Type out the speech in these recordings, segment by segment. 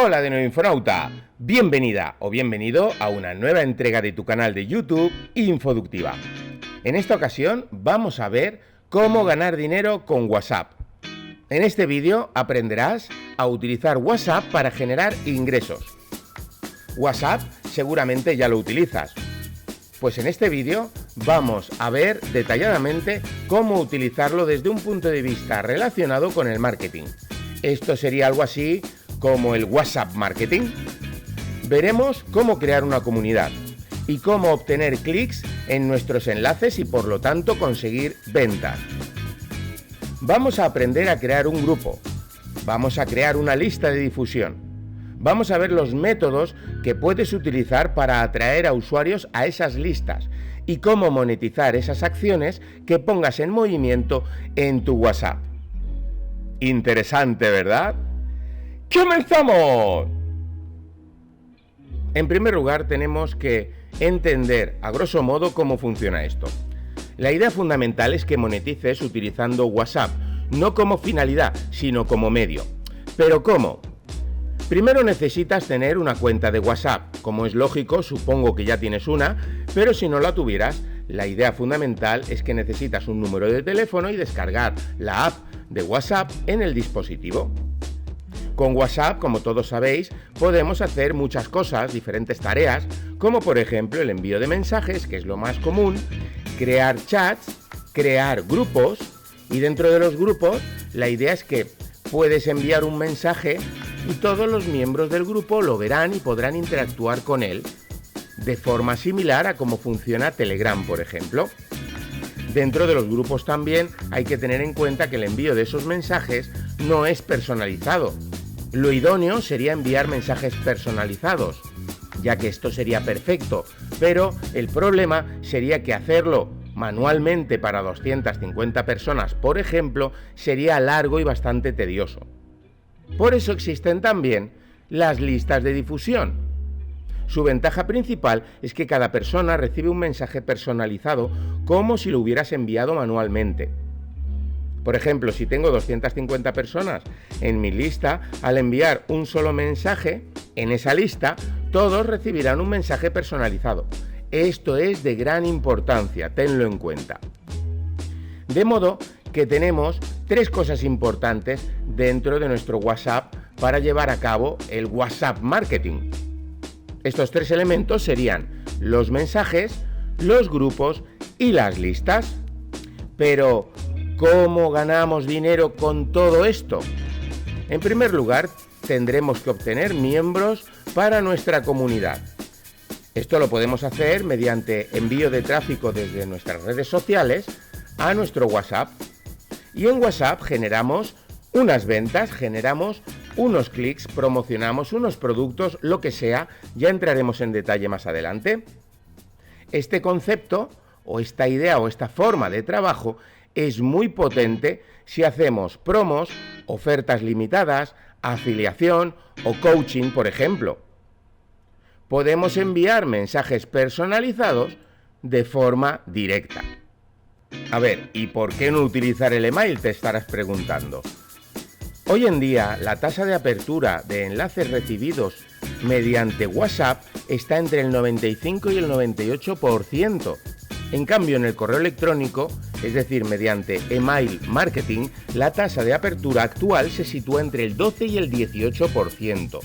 Hola de nuevo Infonauta, bienvenida o bienvenido a una nueva entrega de tu canal de YouTube Infoductiva. En esta ocasión vamos a ver cómo ganar dinero con WhatsApp. En este vídeo aprenderás a utilizar WhatsApp para generar ingresos. WhatsApp seguramente ya lo utilizas. Pues en este vídeo vamos a ver detalladamente cómo utilizarlo desde un punto de vista relacionado con el marketing. Esto sería algo así como el WhatsApp Marketing. Veremos cómo crear una comunidad y cómo obtener clics en nuestros enlaces y por lo tanto conseguir ventas. Vamos a aprender a crear un grupo. Vamos a crear una lista de difusión. Vamos a ver los métodos que puedes utilizar para atraer a usuarios a esas listas y cómo monetizar esas acciones que pongas en movimiento en tu WhatsApp. Interesante, ¿verdad? ¡Comenzamos! En primer lugar, tenemos que entender a grosso modo cómo funciona esto. La idea fundamental es que monetices utilizando WhatsApp, no como finalidad, sino como medio. ¿Pero cómo? Primero necesitas tener una cuenta de WhatsApp. Como es lógico, supongo que ya tienes una, pero si no la tuvieras, la idea fundamental es que necesitas un número de teléfono y descargar la app de WhatsApp en el dispositivo. Con WhatsApp, como todos sabéis, podemos hacer muchas cosas, diferentes tareas, como por ejemplo el envío de mensajes, que es lo más común, crear chats, crear grupos, y dentro de los grupos la idea es que puedes enviar un mensaje y todos los miembros del grupo lo verán y podrán interactuar con él, de forma similar a cómo funciona Telegram, por ejemplo. Dentro de los grupos también hay que tener en cuenta que el envío de esos mensajes no es personalizado. Lo idóneo sería enviar mensajes personalizados, ya que esto sería perfecto, pero el problema sería que hacerlo manualmente para 250 personas, por ejemplo, sería largo y bastante tedioso. Por eso existen también las listas de difusión. Su ventaja principal es que cada persona recibe un mensaje personalizado como si lo hubieras enviado manualmente. Por ejemplo, si tengo 250 personas en mi lista, al enviar un solo mensaje en esa lista, todos recibirán un mensaje personalizado. Esto es de gran importancia, tenlo en cuenta. De modo que tenemos tres cosas importantes dentro de nuestro WhatsApp para llevar a cabo el WhatsApp Marketing. Estos tres elementos serían los mensajes, los grupos y las listas. Pero, ¿cómo ganamos dinero con todo esto? En primer lugar, tendremos que obtener miembros para nuestra comunidad. Esto lo podemos hacer mediante envío de tráfico desde nuestras redes sociales a nuestro WhatsApp. Y en WhatsApp generamos unas ventas, generamos unos clics, promocionamos unos productos, lo que sea, ya entraremos en detalle más adelante. Este concepto, o esta idea, o esta forma de trabajo, es muy potente si hacemos promos, ofertas limitadas, afiliación o coaching, por ejemplo. Podemos enviar mensajes personalizados de forma directa. A ver, ¿y por qué no utilizar el email? Te estarás preguntando. Hoy en día, la tasa de apertura de enlaces recibidos mediante WhatsApp está entre el 95 y el 98%. En cambio, en el correo electrónico, es decir, mediante email marketing, la tasa de apertura actual se sitúa entre el 12 y el 18%.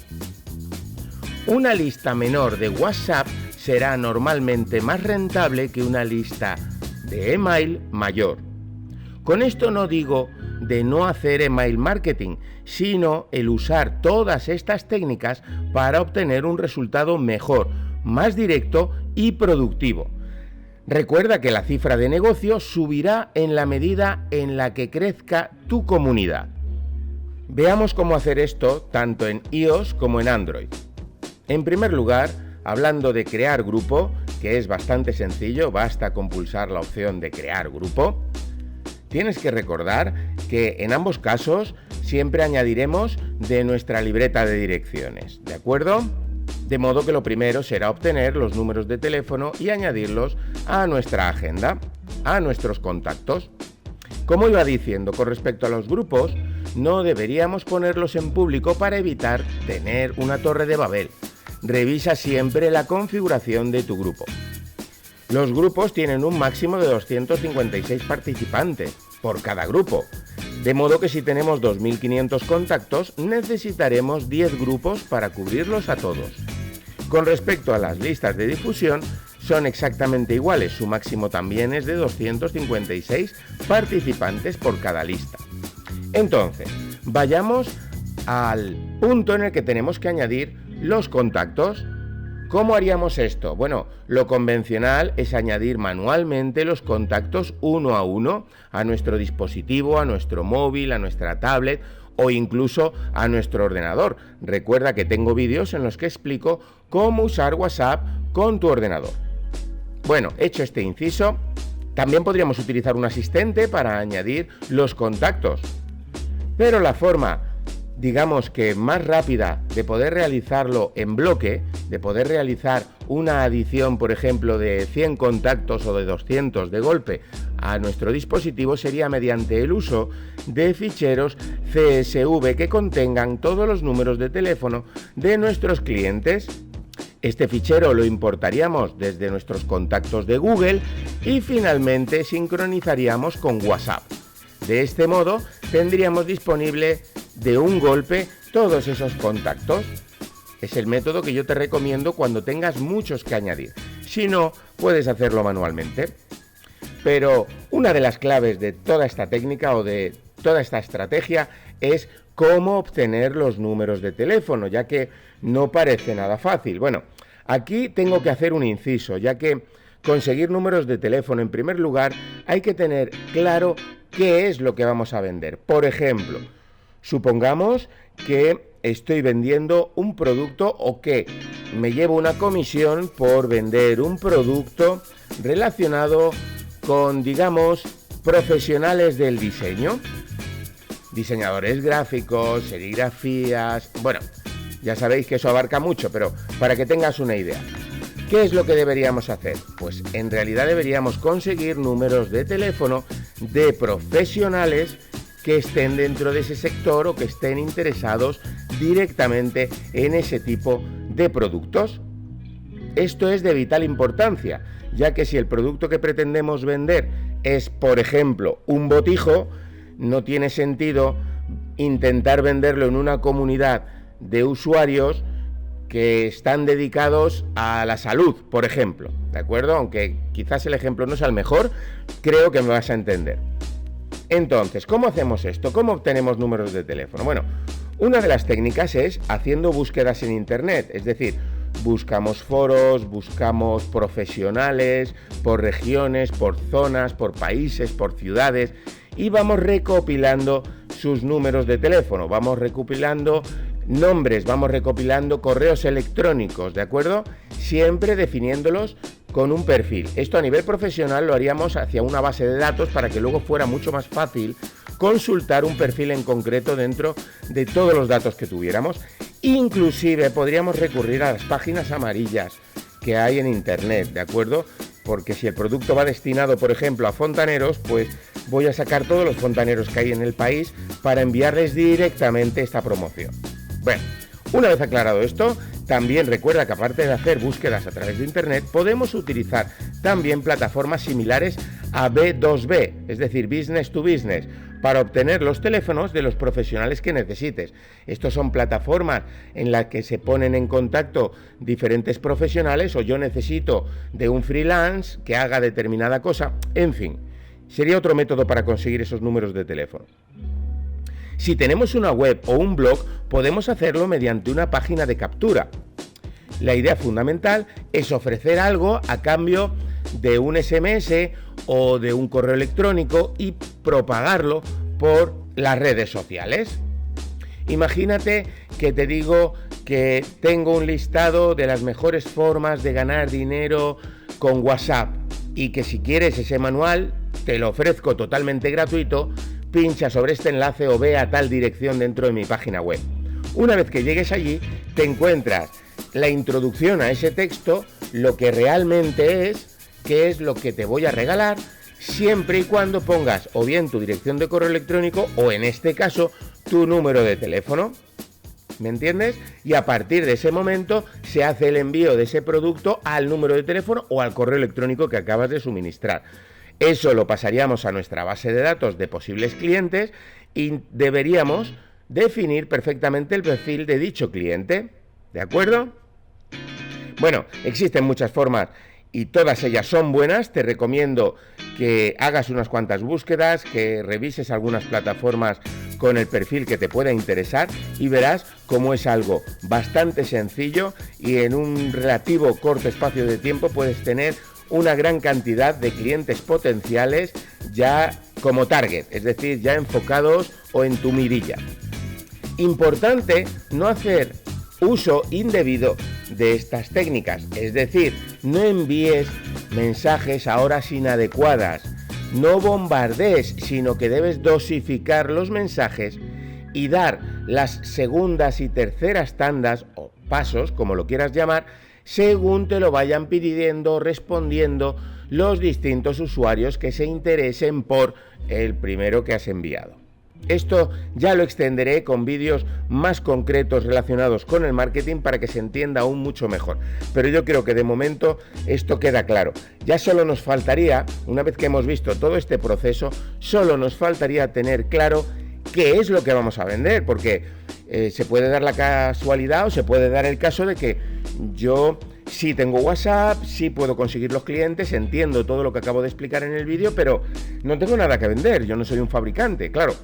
Una lista menor de WhatsApp será normalmente más rentable que una lista de email mayor. Con esto no digo de no hacer email marketing, sino el usar todas estas técnicas para obtener un resultado mejor, más directo y productivo. Recuerda que la cifra de negocio subirá en la medida en la que crezca tu comunidad. Veamos cómo hacer esto tanto en iOS como en Android. En primer lugar, hablando de crear grupo, que es bastante sencillo, basta con pulsar la opción de crear grupo. Tienes que recordar que en ambos casos siempre añadiremos de nuestra libreta de direcciones, ¿de acuerdo? De modo que lo primero será obtener los números de teléfono y añadirlos a nuestra agenda, a nuestros contactos. Como iba diciendo, con respecto a los grupos, no deberíamos ponerlos en público para evitar tener una torre de Babel. Revisa siempre la configuración de tu grupo. Los grupos tienen un máximo de 256 participantes por cada grupo, de modo que si tenemos 2.500 contactos necesitaremos 10 grupos para cubrirlos a todos. Con respecto a las listas de difusión, son exactamente iguales, su máximo también es de 256 participantes por cada lista. Entonces, vayamos al punto en el que tenemos que añadir los contactos. ¿Cómo haríamos esto? Bueno, lo convencional es añadir manualmente los contactos uno a uno a nuestro dispositivo, a nuestro móvil, a nuestra tablet o incluso a nuestro ordenador. Recuerda que tengo vídeos en los que explico cómo usar WhatsApp con tu ordenador. Bueno, hecho este inciso, también podríamos utilizar un asistente para añadir los contactos. Pero la forma, digamos que más rápida de poder realizarlo en bloque, de poder realizar una adición, por ejemplo, de 100 contactos o de 200 de golpe a nuestro dispositivo, sería mediante el uso de ficheros CSV que contengan todos los números de teléfono de nuestros clientes. Este fichero lo importaríamos desde nuestros contactos de Google y finalmente sincronizaríamos con WhatsApp. De este modo tendríamos disponible de un golpe todos esos contactos. Es el método que yo te recomiendo cuando tengas muchos que añadir. Si no, puedes hacerlo manualmente. Pero una de las claves de toda esta técnica o de toda esta estrategia es cómo obtener los números de teléfono, ya que no parece nada fácil. Bueno, aquí tengo que hacer un inciso, ya que conseguir números de teléfono, en primer lugar, hay que tener claro qué es lo que vamos a vender. Por ejemplo, supongamos que estoy vendiendo un producto o que me llevo una comisión por vender un producto relacionado con, digamos, profesionales del diseño, diseñadores gráficos, serigrafías. Bueno, ya sabéis que eso abarca mucho, pero para que tengas una idea. ¿Qué es lo que deberíamos hacer? Pues en realidad deberíamos conseguir números de teléfono de profesionales que estén dentro de ese sector o que estén interesados directamente en ese tipo de productos. Esto es de vital importancia, ya que si el producto que pretendemos vender es, por ejemplo, un botijo, no tiene sentido intentar venderlo en una comunidad de usuarios que están dedicados a la salud, por ejemplo, ¿de acuerdo? Aunque quizás el ejemplo no sea el mejor, creo que me vas a entender. Entonces, ¿cómo hacemos esto? ¿Cómo obtenemos números de teléfono? Bueno, una de las técnicas es haciendo búsquedas en Internet, es decir, buscamos foros, buscamos profesionales, por regiones, por zonas, por países, por ciudades, y vamos recopilando sus números de teléfono, vamos recopilando nombres, vamos recopilando correos electrónicos, ¿de acuerdo? Siempre definiéndolos con un perfil. Esto a nivel profesional lo haríamos hacia una base de datos para que luego fuera mucho más fácil consultar un perfil en concreto dentro de todos los datos que tuviéramos. Inclusive podríamos recurrir a las páginas amarillas que hay en Internet, ¿de acuerdo? Porque si el producto va destinado, por ejemplo, a fontaneros, pues voy a sacar todos los fontaneros que hay en el país para enviarles directamente esta promoción. Bueno, una vez aclarado esto, también recuerda que aparte de hacer búsquedas a través de Internet, podemos utilizar también plataformas similares a B2B, es decir, Business to Business, para obtener los teléfonos de los profesionales que necesites. Estos son plataformas en las que se ponen en contacto diferentes profesionales o yo necesito de un freelance que haga determinada cosa, en fin, sería otro método para conseguir esos números de teléfono. Si tenemos una web o un blog, podemos hacerlo mediante una página de captura. La idea fundamental es ofrecer algo a cambio de un SMS o de un correo electrónico y propagarlo por las redes sociales. Imagínate que te digo que tengo un listado de las mejores formas de ganar dinero con WhatsApp y que si quieres ese manual te lo ofrezco totalmente gratuito. Pincha sobre este enlace o ve a tal dirección dentro de mi página web. Una vez que llegues allí, te encuentras la introducción a ese texto, lo que realmente es, qué es lo que te voy a regalar, siempre y cuando pongas o bien tu dirección de correo electrónico o en este caso tu número de teléfono. ¿Me entiendes? Y a partir de ese momento se hace el envío de ese producto al número de teléfono o al correo electrónico que acabas de suministrar. Eso lo pasaríamos a nuestra base de datos de posibles clientes y deberíamos definir perfectamente el perfil de dicho cliente. ¿De acuerdo? Bueno, existen muchas formas y todas ellas son buenas. Te recomiendo que hagas unas cuantas búsquedas, que revises algunas plataformas con el perfil que te pueda interesar y verás cómo es algo bastante sencillo y en un relativo corto espacio de tiempo puedes tener una gran cantidad de clientes potenciales ya como target, es decir, ya enfocados o en tu mirilla. Importante no hacer uso indebido de estas técnicas, es decir, no envíes mensajes a horas inadecuadas, no bombardees, sino que debes dosificar los mensajes y dar las segundas y terceras tandas o pasos, como lo quieras llamar, según te lo vayan pidiendo o respondiendo los distintos usuarios que se interesen por el primero que has enviado. Esto ya lo extenderé con vídeos más concretos relacionados con el marketing para que se entienda aún mucho mejor. Pero yo creo que de momento esto queda claro. Ya solo nos faltaría, una vez que hemos visto todo este proceso, solo nos faltaría tener claro qué es lo que vamos a vender, porque se puede dar la casualidad o se puede dar el caso de que yo sí tengo WhatsApp, sí puedo conseguir los clientes, entiendo todo lo que acabo de explicar en el vídeo, pero no tengo nada que vender, yo no soy un fabricante, claro.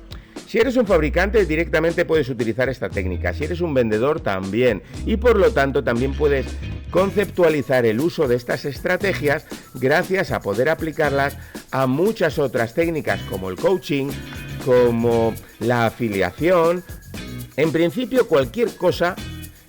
Si eres un fabricante, directamente puedes utilizar esta técnica. Si eres un vendedor, también. Y por lo tanto, también puedes conceptualizar el uso de estas estrategias gracias a poder aplicarlas a muchas otras técnicas como el coaching, como la afiliación. En principio, cualquier cosa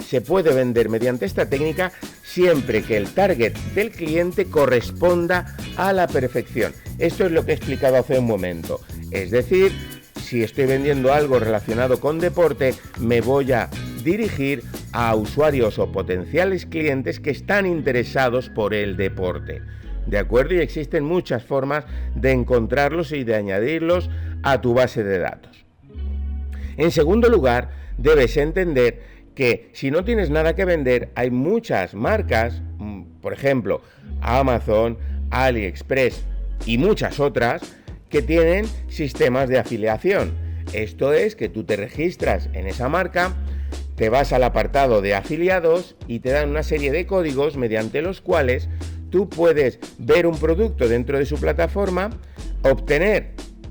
se puede vender mediante esta técnica siempre que el target del cliente corresponda a la perfección. Esto es lo que he explicado hace un momento. Es decir, si estoy vendiendo algo relacionado con deporte, me voy a dirigir a usuarios o potenciales clientes que están interesados por el deporte. ¿De acuerdo? Y existen muchas formas de encontrarlos y de añadirlos a tu base de datos. En segundo lugar, debes entender que si no tienes nada que vender, hay muchas marcas, por ejemplo, Amazon, AliExpress y muchas otras, que tienen sistemas de afiliación. Esto es que tú te registras en esa marca, te vas al apartado de afiliados y te dan una serie de códigos mediante los cuales tú puedes ver un producto dentro de su plataforma, obtener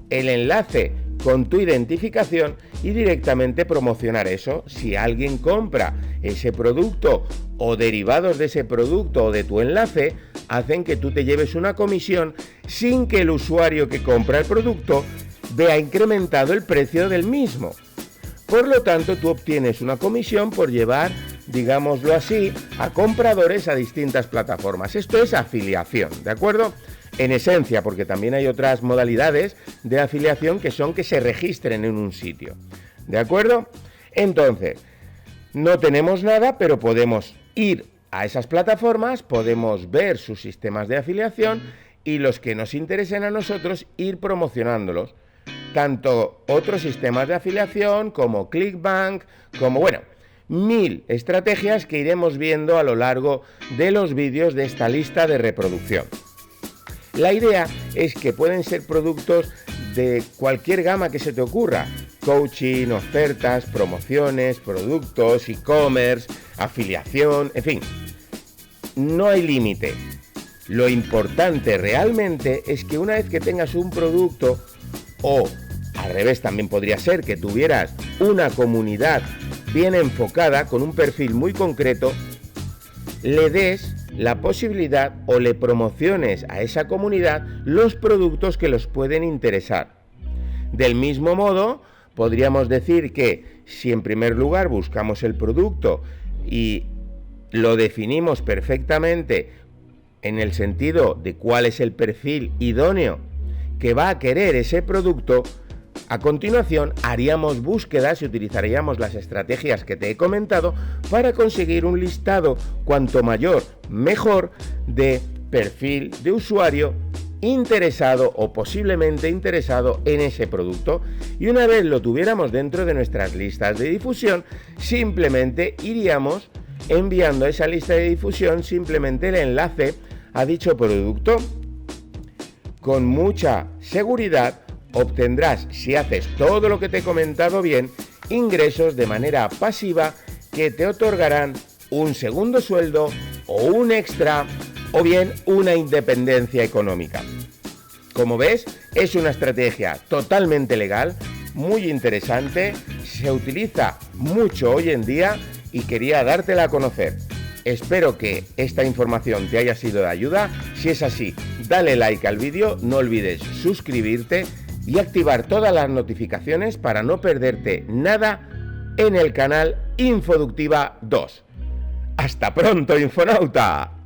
el enlace con tu identificación y directamente promocionar eso. Si alguien compra ese producto o derivados de ese producto o de tu enlace, hacen que tú te lleves una comisión sin que el usuario que compra el producto vea incrementado el precio del mismo. Por lo tanto, tú obtienes una comisión por llevar, digámoslo así, a compradores a distintas plataformas. Esto es afiliación, ¿de acuerdo? En esencia, porque también hay otras modalidades de afiliación que son que se registren en un sitio. ¿De acuerdo? Entonces, no tenemos nada, pero podemos ir a esas plataformas, podemos ver sus sistemas de afiliación y los que nos interesen a nosotros ir promocionándolos. Tanto otros sistemas de afiliación como ClickBank, como, bueno, 1000 estrategias que iremos viendo a lo largo de los vídeos de esta lista de reproducción. La idea es que pueden ser productos de cualquier gama que se te ocurra: coaching, ofertas, promociones, productos, e-commerce, afiliación, en fin, no hay límite. Lo importante realmente es que una vez que tengas un producto, o al revés también podría ser que tuvieras una comunidad bien enfocada con un perfil muy concreto, le des la posibilidad o le promociones a esa comunidad los productos que los pueden interesar. Del mismo modo, podríamos decir que si en primer lugar buscamos el producto y lo definimos perfectamente en el sentido de cuál es el perfil idóneo que va a querer ese producto, a continuación haríamos búsquedas y utilizaríamos las estrategias que te he comentado para conseguir un listado cuanto mayor mejor de perfil de usuario interesado o posiblemente interesado en ese producto, y una vez lo tuviéramos dentro de nuestras listas de difusión, simplemente iríamos enviando a esa lista de difusión simplemente el enlace a dicho producto. Con mucha seguridad obtendrás, si haces todo lo que te he comentado bien, ingresos de manera pasiva que te otorgarán un segundo sueldo o un extra o bien una independencia económica. Como ves, es una estrategia totalmente legal, muy interesante, se utiliza mucho hoy en día y quería dártela a conocer. Espero que esta información te haya sido de ayuda. Si es así, dale like al vídeo, no olvides suscribirte y activar todas las notificaciones para no perderte nada en el canal Infoductiva 2. ¡Hasta pronto, Infonauta!